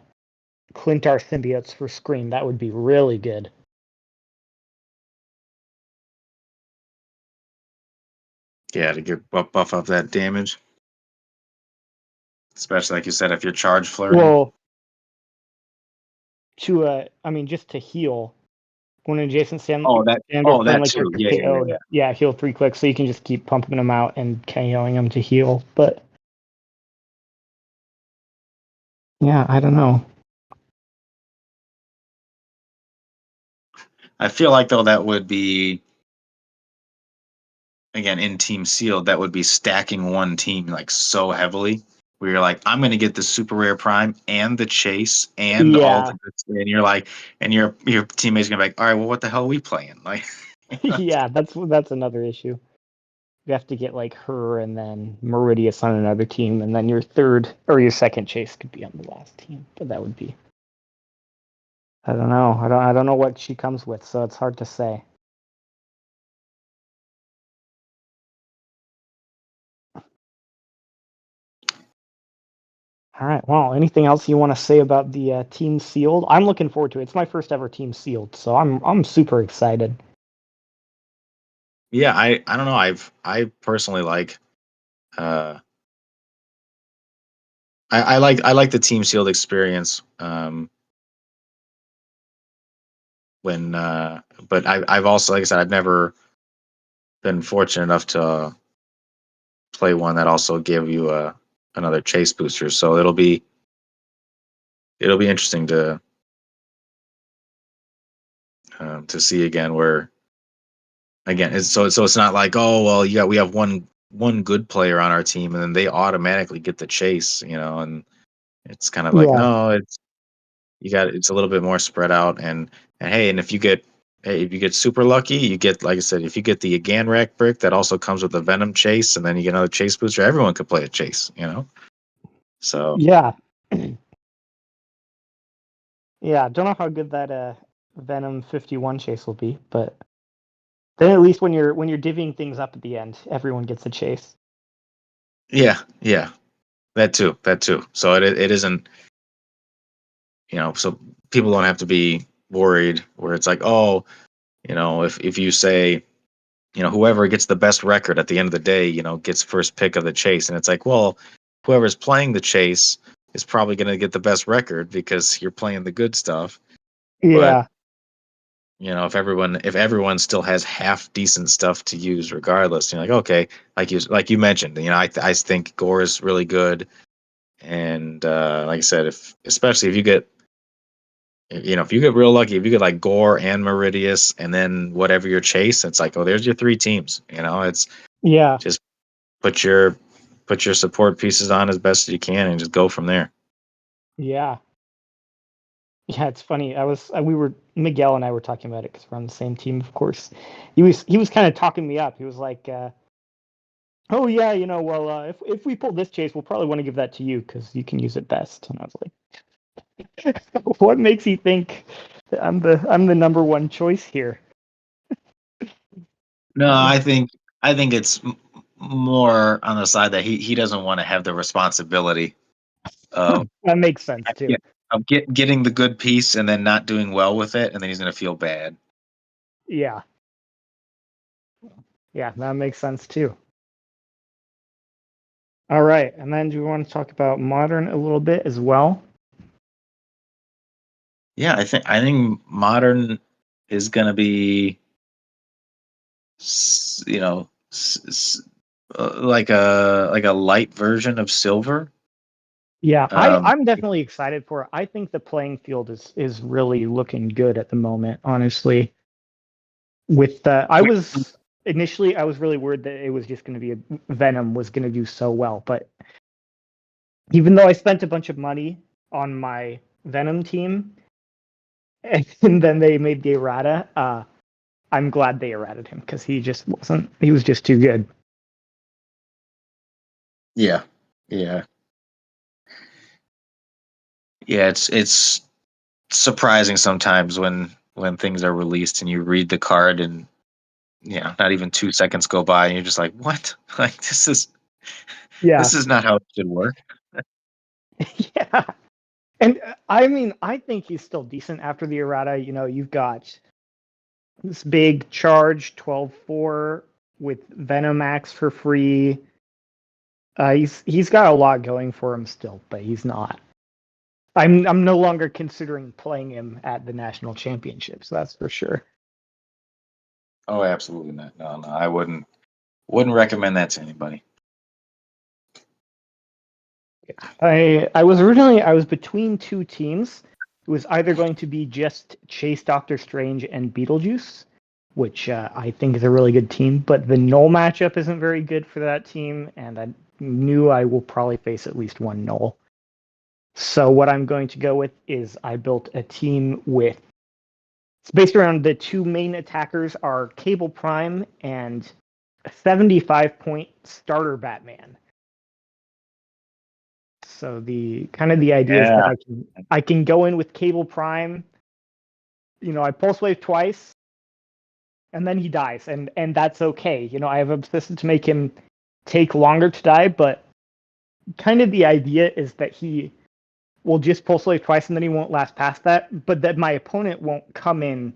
Clintar symbiotes for Scream, that would be really good. Yeah, to get buff up that damage. Especially like you said, if you're charge flirting. Well, I mean, just to heal when an adjacent stand or that friendly too. character Yeah, KO'd, heal 3 clicks, so you can just keep pumping them out and KOing them to heal. But yeah, I don't know. I feel like though that would be again in Team Sealed, that would be stacking one team like so heavily. Where you're like, I'm gonna get the super rare prime and the chase and all the good stuff. And you're like, and your teammates gonna be like, all right, well, what the hell are we playing? Like, Yeah, that's another issue. You have to get like her and then Meridius on another team, and then your third or your second chase could be on the last team. But that would be I don't know. I don't know what she comes with, so it's hard to say. All right. Well, anything else you want to say about the Team Sealed? I'm looking forward to it. It's my first ever Team Sealed, so I'm super excited. yeah, I don't know. I personally like uh I like the Team Sealed experience. When but I've also, like I said, I've never been fortunate enough to play one that also give you another chase booster. So it'll be interesting to see again where again so it's not like, oh well, yeah, we have one good player on our team and then they automatically get the chase, and it's kind of like, Yeah. no, it's a little bit more spread out. And hey, and if you get super lucky, you get, like I said, if you get the Ganrak brick that also comes with the Venom chase, and then you get another chase booster, everyone could play a chase. So Yeah. Yeah. Don't know how good that Venom 51 chase will be, but then at least when you're divvying things up at the end, everyone gets a chase. yeah, that too. So it isn't, so people don't have to be worried where it's like, oh, if you say, whoever gets the best record at the end of the day, gets first pick of the chase. And it's like, well, whoever's playing the chase is probably going to get the best record because you're playing the good stuff. But, Yeah. if everyone still has half decent stuff to use regardless, you're like, okay, like you mentioned, I think Gore is really good. And like I said, especially if you get real lucky, if you get like Gore and Meridius and then whatever your chase, it's like, oh, there's your three teams. It's Yeah. just put your support pieces on as best as you can and just go from there. Yeah. Yeah, it's funny. We were Miguel and I were talking about it because we're on the same team, of course. He was kind of talking me up. He was like, "Oh yeah, well, if we pull this chase, we'll probably want to give that to you because you can use it best." And I was like, "What makes you think that I'm the number one choice here?" No, I think it's more on the side that he doesn't want to have the responsibility of That makes sense too. yeah, getting the good piece and then not doing well with it, and then he's gonna feel bad. Yeah, yeah, that makes sense too. All right, and then do we want to talk about modern a little bit as well? Yeah, I think modern is gonna be like a light version of silver. Yeah, Um, I'm definitely excited for it. I think the playing field is really looking good at the moment, honestly. With the I was initially I was really worried that it was just going to be Venom was going to do so well, but even though I spent a bunch of money on my Venom team, and then they made the errata, I'm glad they errated him because he was just too good. yeah, yeah, yeah. It's surprising sometimes when things are released and you read the card and not even 2 seconds go by and you're just like, what? Like Yeah, this is not how it should work. yeah. And I mean, I think he's still decent after the errata. You've got this big charge 12-4 with Venomax for free. He's got a lot going for him still, but he's not. I'm no longer considering playing him at the national championships. That's for sure. Oh, absolutely not. No, no, I wouldn't recommend that to anybody. I was between two teams. It was either going to be just Chase, Doctor Strange, and Beetlejuice, which I think is a really good team, but the null matchup isn't very good for that team, and I knew I will probably face at least one null. So what I'm going to go with is I built a team with it's based around the two main attackers are Cable Prime and a 75-point starter Batman. So the idea is that Yeah. I can go in with Cable Prime. I pulse wave twice, and then he dies, and that's okay. I have obsessed to make him take longer to die, but kind of the idea is that he will just pulse wave twice, and then he won't last past that. But that my opponent won't come in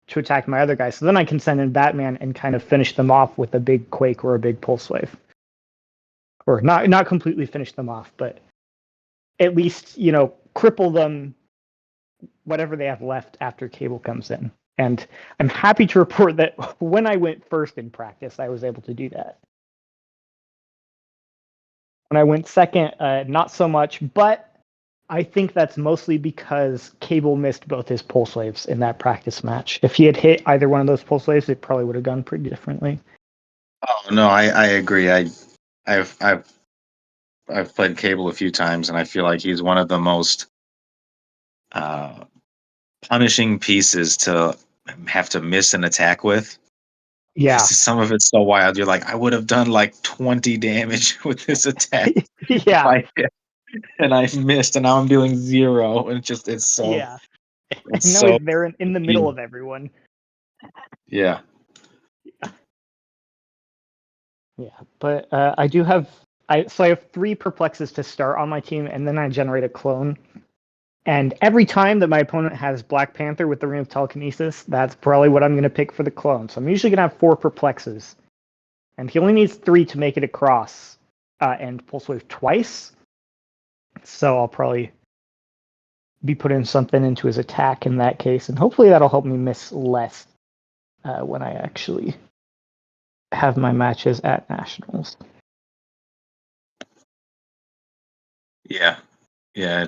to attack my other guys. So then I can send in Batman and kind of finish them off with a big quake or a big pulse wave, or not completely finish them off, but at least cripple them whatever they have left after Cable comes in. And I'm happy to report that when I went first in practice, I was able to do that. When I went second, not so much, but I think that's mostly because Cable missed both his pulse waves in that practice match. If he had hit either one of those pulse waves, it probably would have gone pretty differently. Oh no, I agree. I've I've I've played Cable a few times, and I feel like he's one of the most uh, punishing pieces to have to miss an attack with. Because Yeah. some of it's so wild. You're like, I would have done like 20 damage with this attack if Yeah. I hit, and I missed, and now I'm dealing 0. And Yeah. it's And now so he's there in the middle of everyone. yeah. Yeah. But I have 3 perplexes to start on my team, and then I generate a clone. And every time that my opponent has Black Panther with the Ring of Telekinesis, that's probably what I'm going to pick for the clone. So I'm usually going to have 4 perplexes. And he only needs 3 to make it across and pulse wave twice. So I'll probably be putting something into his attack in that case. And hopefully that'll help me miss less when I actually have my matches at Nationals. Yeah. Yeah,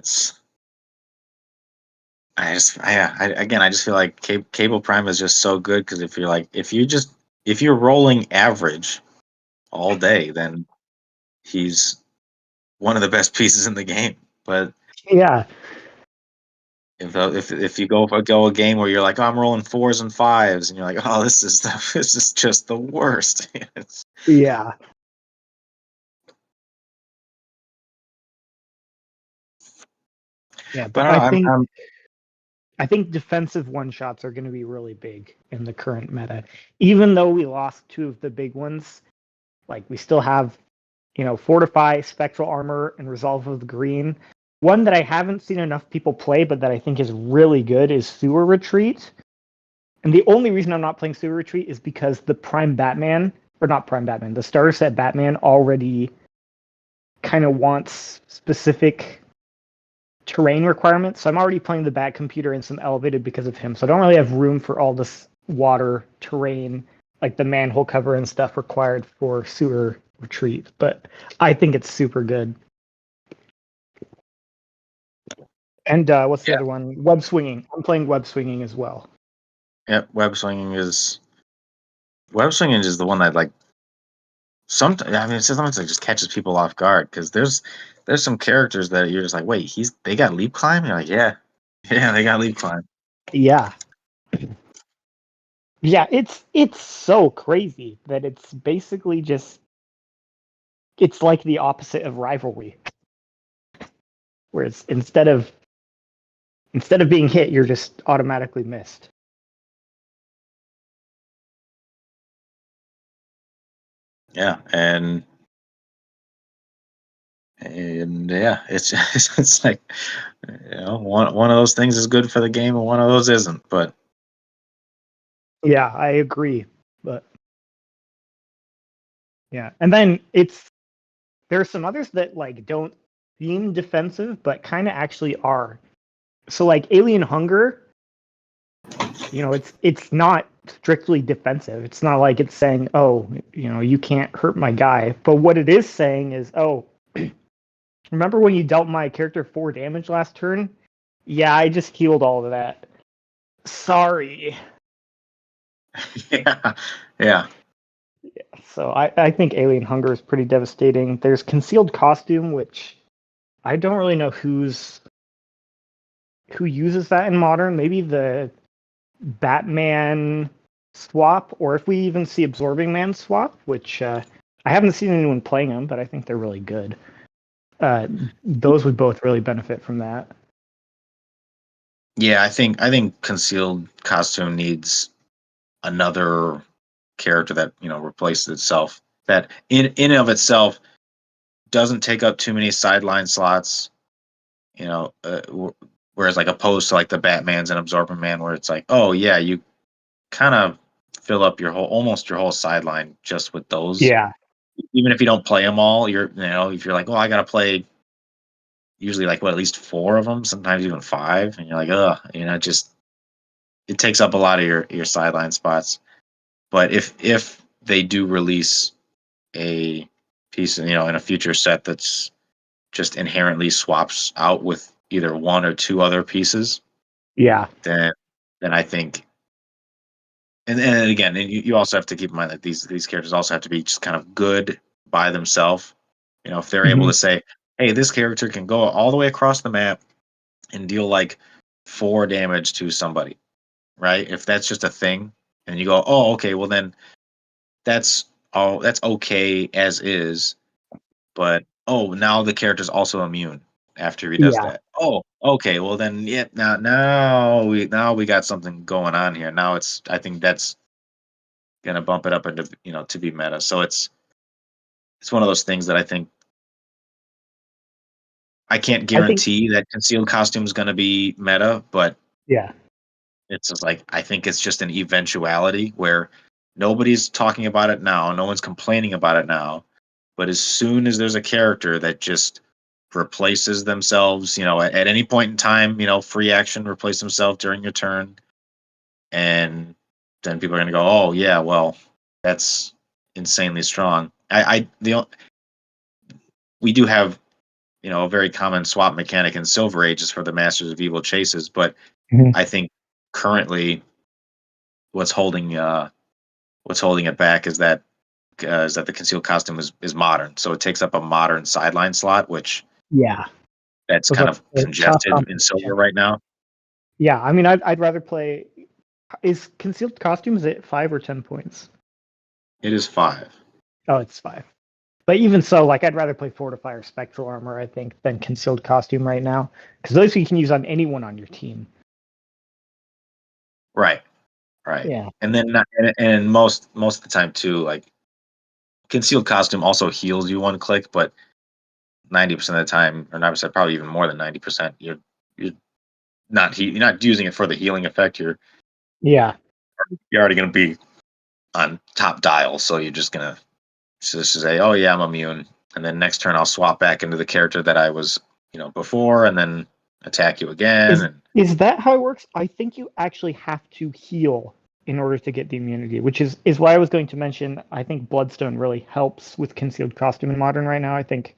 I just feel like Cable Prime is just so good because if you're rolling average all day, then he's one of the best pieces in the game. But Yeah. if you go a game where you're like, oh, I'm rolling 4s and 5s, and you're like, oh, this is just the worst. Yeah. Yeah. But But I don't know. I think defensive one shots are going to be really big in the current meta. Even though we lost 2 of the big ones, like we still have, Fortify, Spectral Armor, and Resolve of the Green. One that I haven't seen enough people play, but that I think is really good is Sewer Retreat. And the only reason I'm not playing Sewer Retreat is because the Prime Batman, or not Prime Batman, the starter set Batman already kind of wants specific terrain requirements. So I'm already playing the Bat Computer and some Elevated because of him. So I don't really have room for all this water terrain, like the manhole cover and stuff required for Sewer Retreat. But I think it's super good. And what's the other one? Web swinging. I'm playing web swinging as well. Yep, web swinging is the one that like sometimes. I mean, sometimes it just catches people off guard because there's some characters that you're just like, wait, they got leap climb. You're like, yeah, they got leap climb. Yeah. Yeah, it's so crazy that it's basically just it's like the opposite of rivalry. Whereas instead of being hit, you're just automatically missed. Yeah, and yeah, it's it's like one of those things is good for the game and one of those isn't. But yeah, I agree. But yeah, and then there are some others that like don't seem defensive, but kind of actually are. So like Alien Hunger, it's not strictly defensive. It's not like it's saying, oh, you can't hurt my guy. But what it is saying is, oh, remember when you dealt my character 4 damage last turn? Yeah, I just healed all of that. Sorry. yeah. So I think Alien Hunger is pretty devastating. There's Concealed Costume, which I don't really know who uses that in Modern. Maybe the Batman swap, or if we even see Absorbing Man swap, which I haven't seen anyone playing them, but I think they're really good. Those would both really benefit from that. Yeah, I think Concealed Costume needs another character that replaces itself, that in and of itself doesn't take up too many sideline slots, whereas like opposed to like the Batmans and Absorbing Man, where it's like, oh yeah, you kind of fill up almost your whole sideline just with those. Yeah. Even if you don't play them all, if you're like, oh, I gotta play usually like at least 4 of them, sometimes even 5, and you're like, just it takes up a lot of your sideline spots. But if they do release a piece, in a future set that's just inherently swaps out with either 1 or 2 other pieces, Yeah. then I think, and again, and you also have to keep in mind that these characters also have to be just kind of good by themselves. If they're able to say, hey, this character can go all the way across the map and deal like 4 damage to somebody, right? If that's just a thing, and you go, oh, okay, well then that's okay as is, but oh, now the character's also immune after he does Yeah. that. Oh, okay, well then yeah, now we got something going on here. Now I think that's gonna bump it up into to be meta. So it's one of those things that I think I can't I think guarantee that Concealed Costume is gonna be meta, but yeah. it's just like I think it's just an eventuality where nobody's talking about it now, no one's complaining about it now, but as soon as there's a character that just replaces themselves, at any point in time, free action replace themselves during your turn, and then people are gonna go, oh yeah, well that's insanely strong. We do have a very common swap mechanic in Silver Ages for the Masters of Evil chases, but I think currently what's holding it back is that the Concealed Costume is modern, so it takes up a modern sideline slot, which Yeah. that's Those kind are of tough congested in Silver competition. right now. Yeah, I mean, I'd rather play. Is Concealed Costume, is it 5 or 10 points? It is 5. Oh, it's 5. But even so, like, I'd rather play Fortify or Spectral Armor, I think, than Concealed Costume right now, because those you can use on anyone on your team. Right. Yeah. And then and most of the time too, like Concealed Costume also heals you 1 click, but 90% of the time, or 90%, probably even more than 90%, you're not using it for the healing effect. You're Yeah. already going to be on top dial, so you're just going to just say, oh yeah, I'm immune, and then next turn I'll swap back into the character that I was before, and then attack you again. Is And is that how it works? I think you actually have to heal in order to get the immunity, which is why I was going to mention. I think Bloodstone really helps with Concealed Costume in Modern right now. I think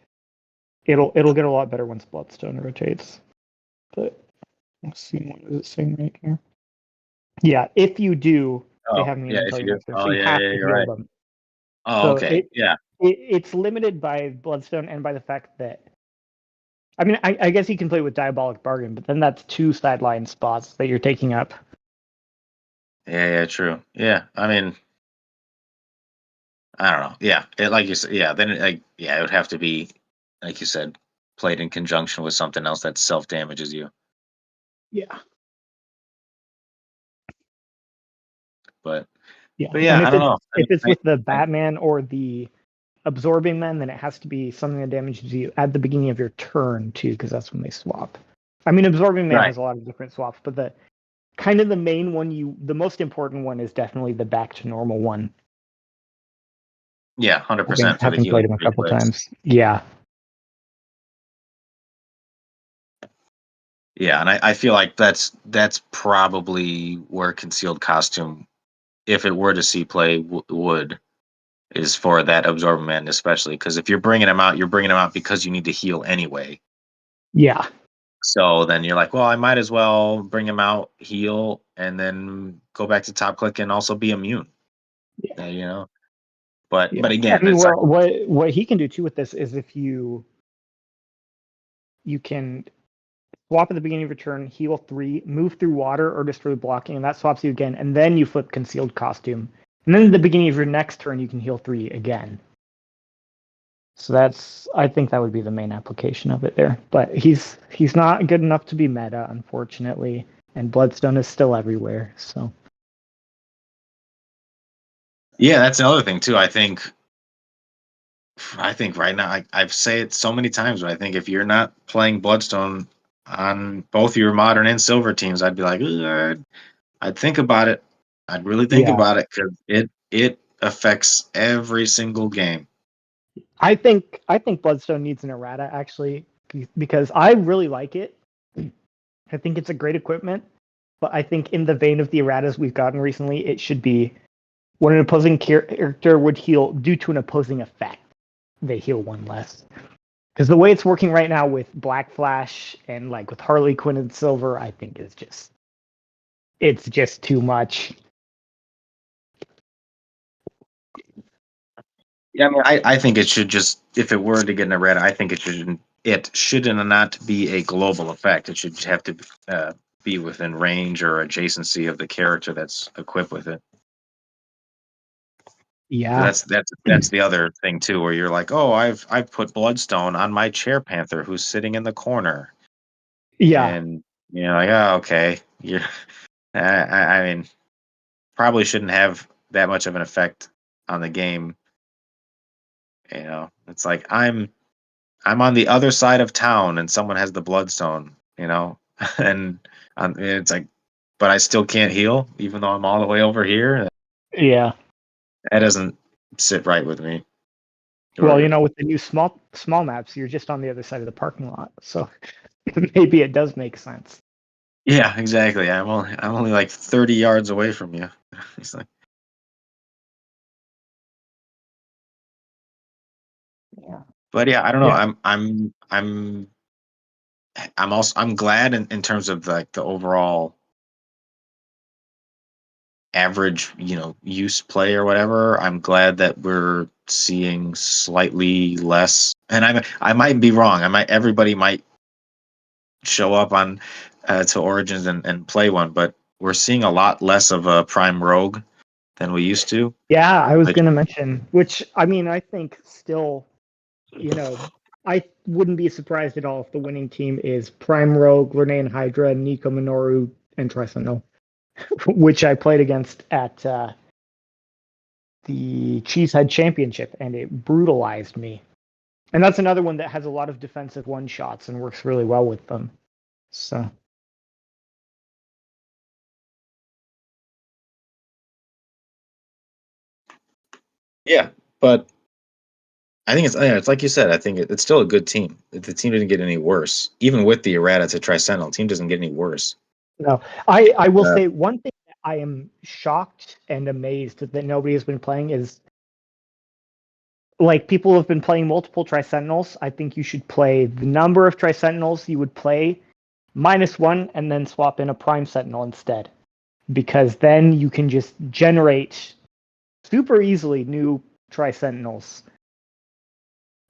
it'll get a lot better once Bloodstone rotates. But Let's see, what is it saying right here? Yeah, if you do, they Oh, have an yeah, if inventory you do. next to them, so Oh, you yeah, have yeah, to you're heal right. them. Oh, So okay. Yeah. it's limited by Bloodstone and by the fact that I mean I guess you can play with Diabolic Bargain, but then that's 2 sideline spots that you're taking up. Yeah, true. Yeah. I mean, I don't know. Yeah. Like you said, yeah, then it would have to be, like you said, played in conjunction with something else that self damages you. Yeah. But Yeah. but yeah, And I don't know. if it's I, with the I Batman or the Absorbing Man, then it has to be something that damages you at the beginning of your turn too, because that's when they swap. I mean, Absorbing Man right. has a lot of different swaps, but the kind of the main one the most important one is definitely the back to normal one. Yeah, 100% for the Having played healing him a three couple clicks. times. Yeah. Yeah, and I feel like that's probably where concealed costume, if it were to see play, would is for that absorbing man, especially because if you're bringing him out, you're bringing him out because you need to heal anyway. Yeah. So then you're like, well, I might as well bring him out, heal, and then go back to top click and also be immune. Yeah. You know, but Yeah. I again, mean, it's like well, what he can do too with this is if you can swap at the beginning of your turn, heal 3, move through water or destroy blocking, and that swaps you again, and then you flip concealed costume. And then at the beginning of your next turn, you can heal 3 again. So I think that would be the main application of it there. But he's not good enough to be meta, unfortunately, and Bloodstone is still everywhere. So yeah, that's another thing too. I think right now I've said it so many times, but I think if you're not playing Bloodstone on both your modern and silver teams, I'd be like, "Ugh," I'd think about it. I'd really think yeah, about it because it affects every single game. I think Bloodstone needs an errata actually because I really like it. I think it's a great equipment, but I think in the vein of the erratas we've gotten recently, it should be when an opposing character would heal due to an opposing effect, they heal 1 less. Because the way it's working right now with Black Flash and like with Harley Quinn and Silver, I think is just too much. Yeah, I mean, I think it should just if it were to get an errata, I think it shouldn't not be a global effect. It should have to be within range or adjacency of the character that's equipped with it. Because Yeah, that's the other thing too, where you're like, oh, I've put Bloodstone on my Chair Panther who's sitting in the corner, yeah, and like, oh, okay, you I mean, probably shouldn't have that much of an effect on the game. It's like I'm on the other side of town and someone has the bloodstone, and it's like, but I still can't heal even though I'm all the way over here. yeah. That doesn't sit right with me. Well, Or with the new small maps, you're just on the other side of the parking lot, so maybe it does make sense. yeah, exactly. I'm only like 30 yards away from you. It's like, Yeah, but yeah, I don't know. yeah, I'm glad in terms of like the overall average, use play or whatever. I'm glad that we're seeing slightly less. And I might be wrong. Everybody might show up on to Origins and play one, but we're seeing a lot less of a Prime Rogue than we used to. yeah. I was Which gonna mention, which I mean, I think still, you know, I wouldn't be surprised at all if the winning team is Prime Rogue, Renee and Hydra, Nico Minoru, and Tricentennial, which I played against at the Cheesehead Championship, and it brutalized me. And that's another one that has a lot of defensive one shots and works really well with them. So yeah, but I think it's like you said. I think it's still a good team. The team didn't get any worse, even with the errata to Tricentennial. Team doesn't get any worse. no, I will Uh, say one thing that I am shocked and amazed that nobody has been playing is like people have been playing multiple Tricentennials. I think you should play the number of Tricentennials you would play -1 and then swap in a Prime Sentinel instead. Because then you can just generate super easily new Tri-Sentinels.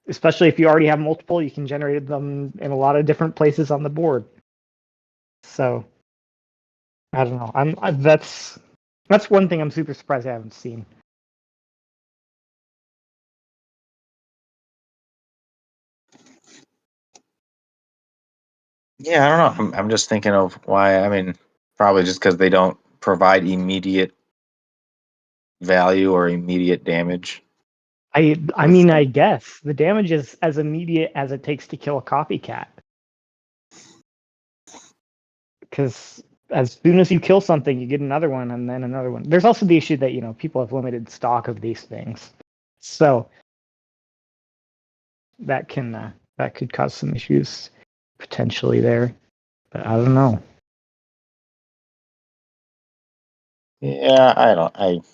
Especially if you already have multiple, you can generate them in a lot of different places on the board. So, I don't know. That's one thing I'm super surprised I haven't seen. Yeah, I don't know. I'm just thinking of why. I mean, probably just because they don't provide immediate value or immediate damage. I mean, I guess the damage is as immediate as it takes to kill a copycat. Because as soon as you kill something, you get another one and then another one. There's also the issue that, you know, people have limited stock of these things. So that could cause some issues potentially there. But I don't know. Yeah, I don't.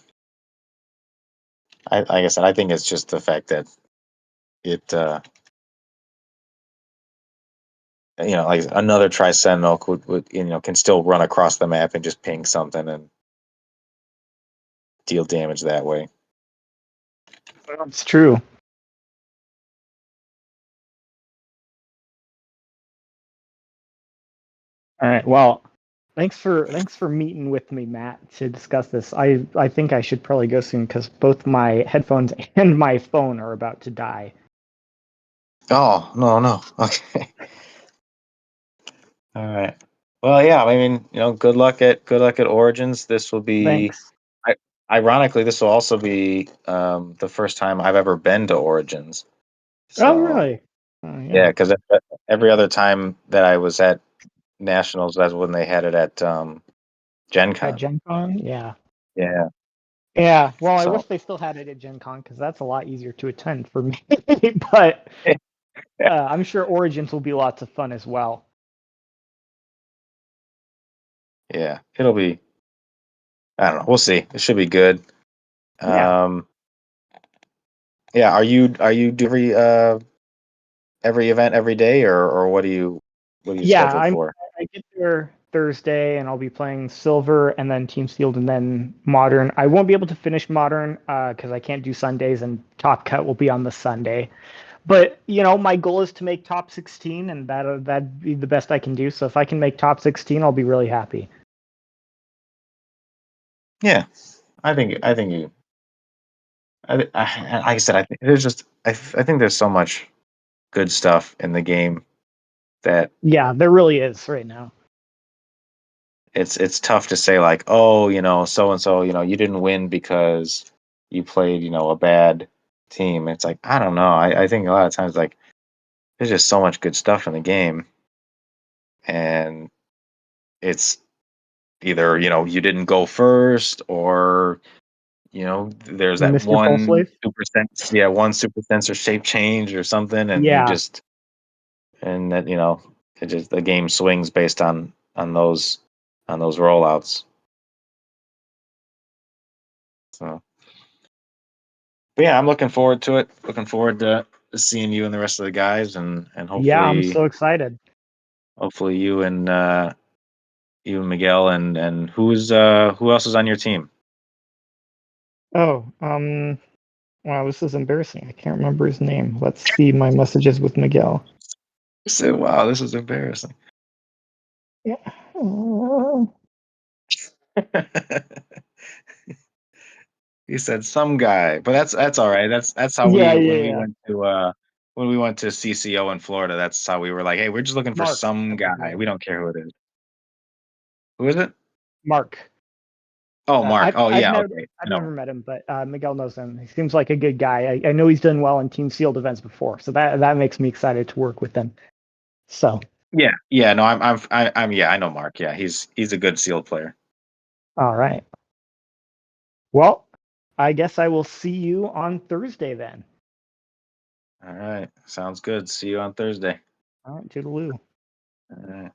Like I said, I think it's just the fact that it, like another Tri-Sentinel would can still run across the map and just ping something and deal damage that way. It's true. All right. Well, thanks for meeting with me, Matt, to discuss this. I think I should probably go soon because both my headphones and my phone are about to die. Oh, no. Okay. All right. Well, yeah, I mean, good luck at Origins. This will be Thanks. ironically, this will also be the first time I've ever been to Origins. Oh, So, really? yeah, Yeah. because every other time that I was at Nationals, that's when they had it at Gen At Con. Gen Con? Yeah. Yeah. Yeah. Well, I So, wish they still had it at Gen Con because that's a lot easier to attend for me. But I'm sure Origins will be lots of fun as well. yeah, it'll be. I don't know. We'll see. It should be good. Yeah. Yeah. Are you do every event every day, or what are you Yeah, scheduled for? I get there Thursday and I'll be playing Silver and then Team Sealed and then Modern. I won't be able to finish Modern because I can't do Sundays and Top Cut will be on the Sunday. But you know, my goal is to make top 16 and that'd be the best I can do. So if I can make top 16, I'll be really happy. Yeah, I think you. Like I said, I think there's just I think there's so much good stuff in the game that Yeah, there really is right now. it's tough to say like, oh, so and so, you didn't win because you played, a bad team. It's like, I don't know. I think a lot of times like there's just so much good stuff in the game, and it's either you didn't go first, or there's You that missed your pulse one wave? super sense, yeah, one super sensor shape change or something, and Yeah. that it just the game swings based on those rollouts. So, but yeah, I'm looking forward to it. Looking forward to seeing you and the rest of the guys, and Yeah, I'm hopefully so excited. you and Miguel, and who else is on your team? Oh, wow, this is embarrassing. I can't remember his name. Let's see my messages with Miguel. I said, wow, this is embarrassing. Yeah. He said some guy, but that's all right. That's how Yeah, we yeah, when we yeah. went to CCO in Florida. That's how we were like, hey, we're just looking for Mark, some that's his guy. name. We don't care who it is. Who is it? Mark. Oh, Mark. Oh, I've yeah. never Okay. I've No. never met him, but Miguel knows him. He seems like a good guy. I know he's done well in Team Sealed events before, so that makes me excited to work with them. So, Yeah. Yeah. No. I'm. Yeah. I know Mark. Yeah. He's a good sealed player. all right. Well, I guess I will see you on Thursday then. All right. Sounds good. See you on Thursday. All right, toodaloo. All right.